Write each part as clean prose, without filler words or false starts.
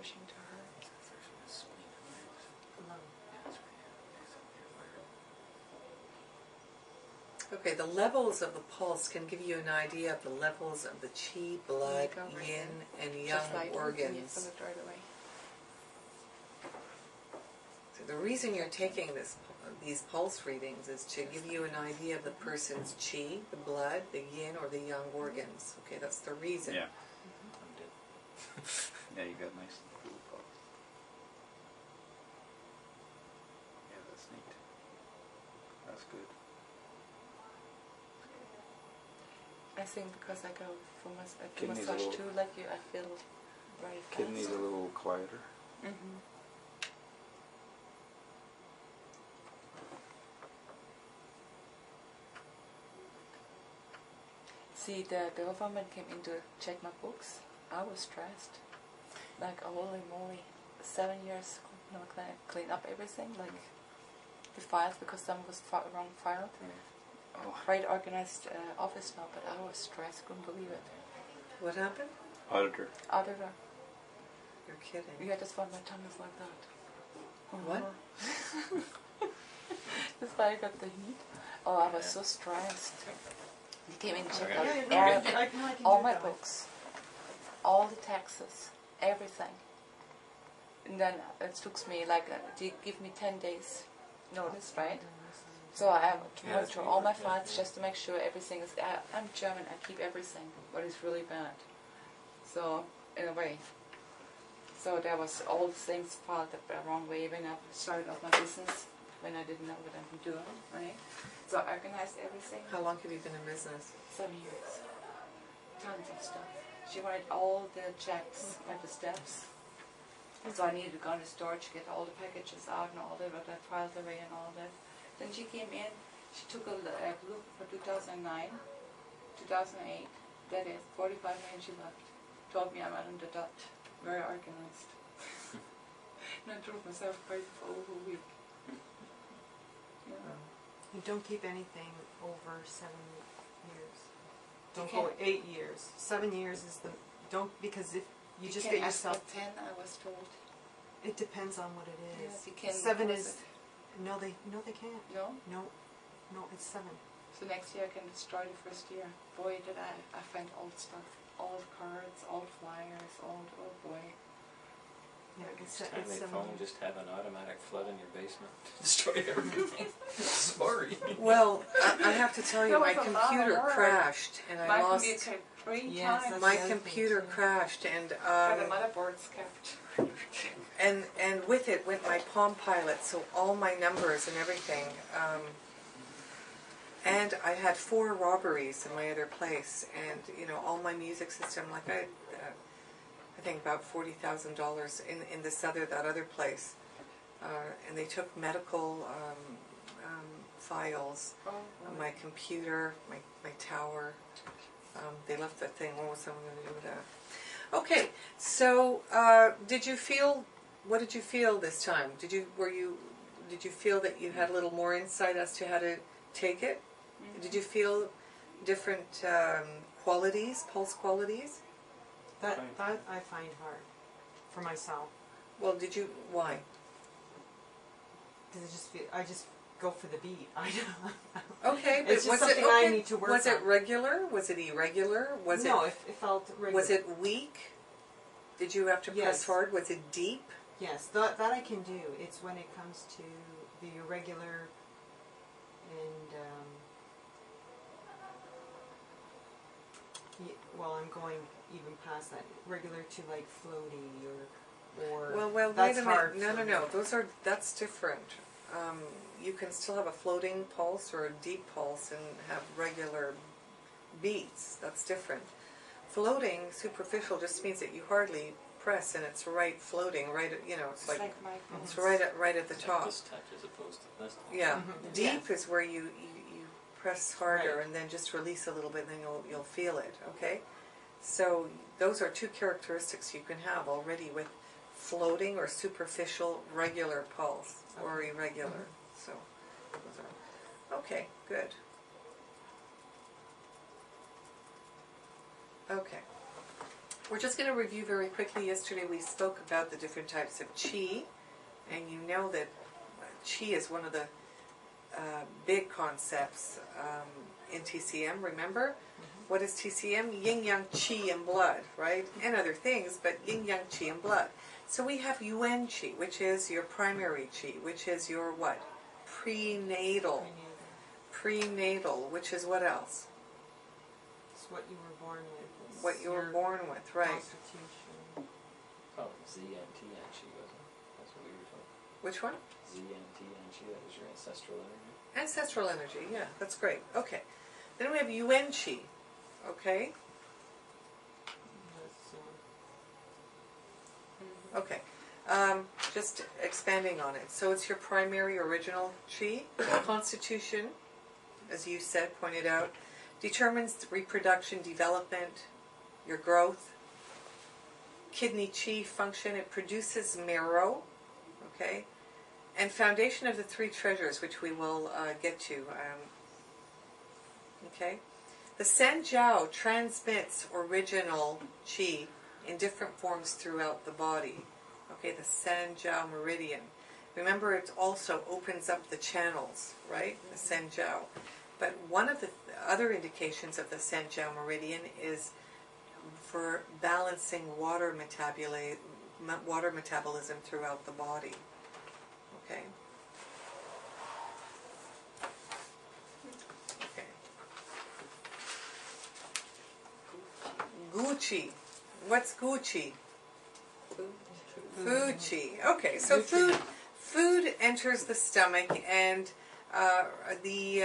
rushing to her. Okay, the levels of the pulse can give you an idea of the levels of the chi, blood, yin, and yang organs. Feel it right away. So the reason you're taking these pulse readings is to give you an idea of the person's chi, the blood, the yin, or the yang organs. Okay, that's the reason. Yeah. Yeah, you got nice cool pulse. Yeah, that's neat. That's good. I think because I go for Kidneys massage a little- too, like you, I feel very fast. Kidneys a little quieter. Mm-hmm. See, the government came in to check my books. I was stressed. Like, holy moly, 7 years, clean up everything, like the files, because some was wrong filed. Oh. Quite organized office now, but I was stressed, couldn't believe it. What happened? Auditor. Auditor. You're kidding. Yeah, that's why my tongue is like that. What? That's why I got the heat. Oh, I was so stressed. They came in and checked out I can all do my that. books, all the taxes, everything. And then it took me they give me 10 days notice, right? So I have to go through all my files just to make sure everything is. I'm German, I keep everything, but it's really bad. So, in a way. So there was all the things filed the wrong way when I started off my business, when I didn't know what I'm doing, right? So I organized everything. How long have you been in business? 7 years. Tons of stuff. She wanted all the checks, like the steps. So I needed to go to the store to get all the packages out and all that, what I filed away and all that. Then she came in, she took a look for 2009, 2008, that is, 45 million she left. Told me I'm on the dot, very organized. And I drove myself crazy for over a week. Yeah. You don't keep anything over 7 years. Don't You go can't- 8 years. 7 years is the because if you just can't get ask yourself. for 10, I was told. It depends on what it is. Yes, you can. 7 what is no, they can't. No? No, it's 7. So next year I can destroy the first year. Boy, did I find old stuff. Old cards, old flyers, oh boy. Yeah, it's Next time they 7 phone, years. just have an automatic flood in your basement. Destroy everything. Sorry. Well, I have to tell you, That my was a lot of computer work. crashed, and I My lost. computer 3 Yes, times. that's My the other thing, computer too. crashed, and Got the motherboard's kept. and with it went my Palm Pilot, so all my numbers and everything. And I had 4 robberies in my other place, and all my music system. Like I think about $40,000 in that other place, and they took medical files, Oh, my computer, my tower. They left that thing. What was someone going to do with that? Okay, so did you feel? What did you feel this time? Did you feel that you had a little more insight as to how to take it? Mm-hmm. Did you feel different qualities, pulse qualities? That I find hard for myself. Well, why? Because I just go for the beat. I Okay, but It's just was something it okay? I need to work Was it on. regular? Was it irregular? Was no, it it felt regular. was it weak? Did you have to press Yes. hard? Was it deep? Yes, that I can do. It's when it comes to the irregular and I'm going even past that. Regular to like floaty or Well, that's wait a hard minute. for No. me. That's different. You can still have a floating pulse or a deep pulse and have regular beats. That's different. Floating, superficial, just means that you hardly press and it's right floating, right at, it's It's like like my it's right at the Like top. this touch as opposed to this. Yeah. Mhm. Deep is where you press harder Right. and then just release a little bit and then you'll feel it, okay? So those are 2 characteristics you can have already with floating or superficial regular pulse or irregular. So those are okay, good. Okay. We're just going to review very quickly. Yesterday we spoke about the different types of qi, and you know that qi is one of the big concepts in TCM, remember? What is TCM? Yin Yang Qi and blood, right? And other things, but Yin Yang Qi and blood. So we have Yuan Qi, which is your primary Qi, which is your what? Prenatal. Prenatal, which is what else? It's what you were born with. It's What you were your born with, right? Constitution. Oh, Z and T and Chi, wasn't it? That's what we were talking. Which one? Z and T and Chi, that was your ancestral energy. Ancestral energy, yeah, that's great. Okay. Then we have Yuan Qi, okay? That's, Okay. Just expanding on it. So it's your primary original Qi. Constitution, as you said, pointed out, determines the reproduction, development, your growth. Kidney Qi function, it produces marrow, okay? And foundation of the three treasures, which we will get to, okay? The San Jiao transmits original Qi in different forms throughout the body. Okay, the San Jiao meridian. Remember, it also opens up the channels, right? The San Jiao. But one of the other indications of the San Jiao meridian is for balancing water metabolism throughout the body. Okay. Okay. Gucci. What's Gucci? Food Qi. Okay, so food enters the stomach, and the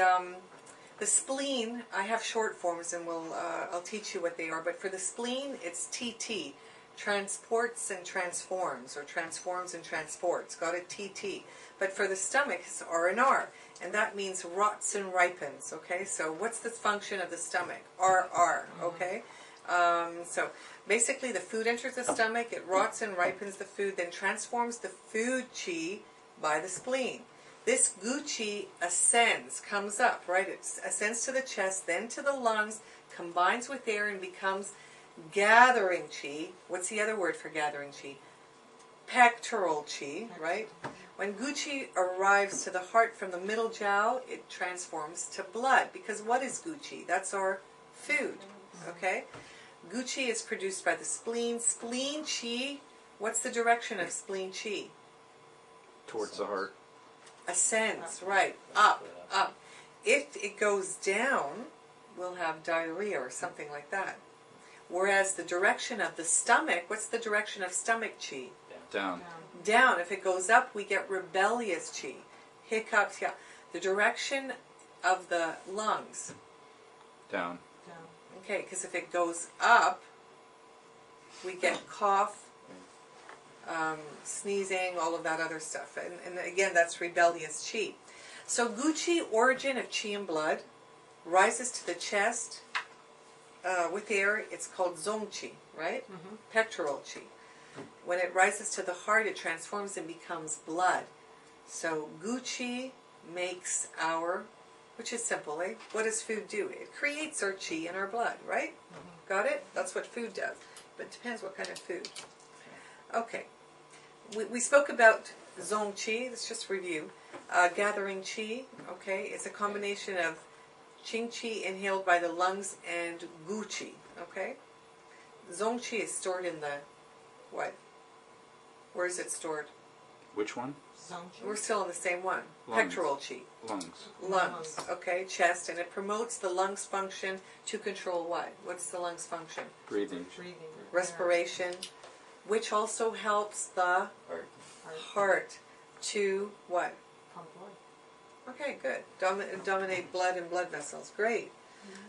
spleen. I have short forms, and I'll teach you what they are. But for the spleen, it's TT, transports and transforms, or transforms and transports. Got it, TT. But for the stomach, it's R&R, and that means rots and ripens. Okay, so what's the function of the stomach? RR. Okay. So basically the food enters the stomach, it rots and ripens the food, then transforms the food qi by the spleen. This gu qi ascends, comes up, right? It ascends to the chest, then to the lungs, combines with air and becomes gathering qi. What's the other word for gathering qi? Pectoral qi, right? When gu qi arrives to the heart from the middle jiao, it transforms to blood. Because what is gu qi? That's our food, okay? Gu qi is produced by the spleen. Spleen qi, what's the direction of spleen qi? Towards the heart. Ascends, right, up. If it goes down, we'll have diarrhea or something like that. Whereas the direction of the stomach, what's the direction of stomach qi? Down. Down. If it goes up, we get rebellious qi. Hiccups, yeah. The direction of the lungs. Down. Okay, because if it goes up, we get cough, sneezing, all of that other stuff. And again, that's rebellious qi. So gu qi, origin of qi and blood, rises to the chest with air. It's called zong qi, right? Pectoral qi. When it rises to the heart, it transforms and becomes blood. So gu qi makes our, which is simple, eh? What does food do? It creates our qi in our blood, right? Got it? That's what food does. But it depends what kind of food. Okay. We spoke about zong qi. Let's just review. Gathering qi, okay? It's a combination of qing qi inhaled by the lungs and gu qi, okay? Zong qi is stored in the, what? Where is it stored? Which one? We're still on the same one. Lungs. Pectoral qi. Lungs. Lungs, okay, chest, and it promotes the lungs function to control what? What's the lungs function? Breathing. Respiration, which also helps the heart to what? Pump blood. Okay, good. Dominate blood and blood vessels. Great.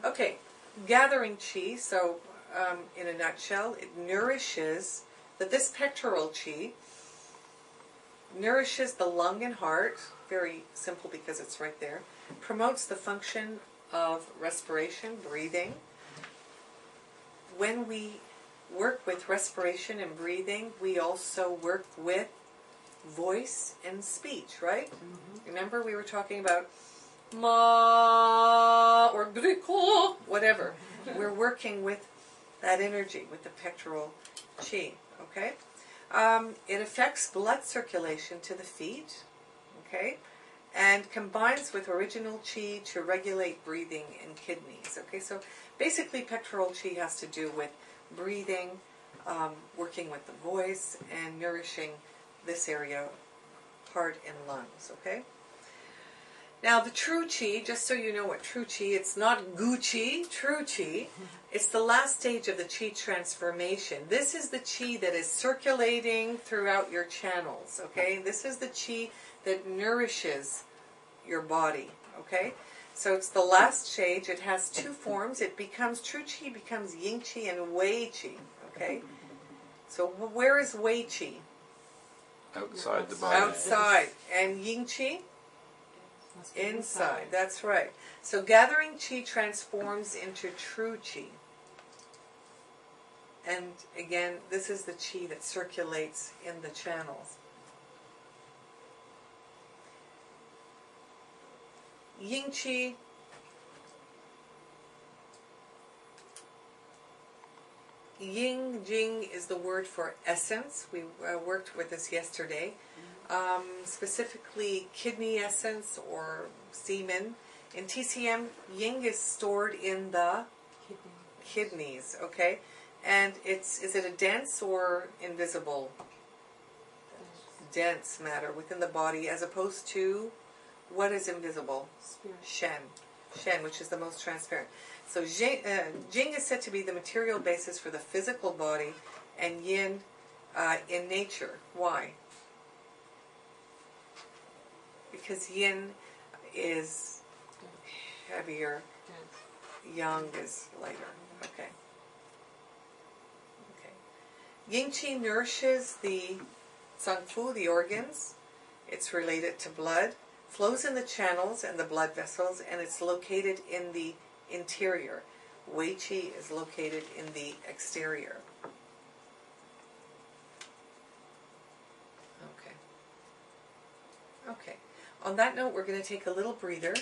Okay, gathering qi, so in a nutshell, it nourishes, that this pectoral qi nourishes the lung and heart, very simple because it's right there, promotes the function of respiration, breathing. When we work with respiration and breathing, we also work with voice and speech, right? Remember we were talking about ma or griko, whatever. We're working with that energy with the pectoral chi, okay? It affects blood circulation to the feet, okay? And combines with original chi to regulate breathing and kidneys, okay? So basically pectoral chi has to do with breathing, working with the voice, and nourishing this area, heart and lungs, okay? Now the true chi, just so you know what true chi, it's not gu chi, true chi. It's the last stage of the chi transformation. This is the chi that is circulating throughout your channels, okay? This is the chi that nourishes your body, okay? So it's the last stage. It has two forms. It becomes, true chi becomes yin chi and wei chi, okay? So where is wei chi? Outside the body. Outside. And yin chi? Inside. That's right. So gathering chi transforms into true chi. And again, this is the chi that circulates in the channels. Yin chi Ying Jing is the word for essence. We worked with this yesterday. Specifically kidney essence or semen. In TCM, Ying is stored in the kidneys, okay? And is it a dense or invisible? Dense matter within the body, as opposed to what is invisible? Spirit. Shen, which is the most transparent. So Jing is said to be the material basis for the physical body, and Yin in nature. Why? Because Yin is heavier, Yang is lighter. Okay. Yin Qi nourishes the Zangfu, the organs. It's related to blood, flows in the channels and the blood vessels, and it's located in the interior. Wei Qi is located in the exterior. Okay. On that note, we're going to take a little breather.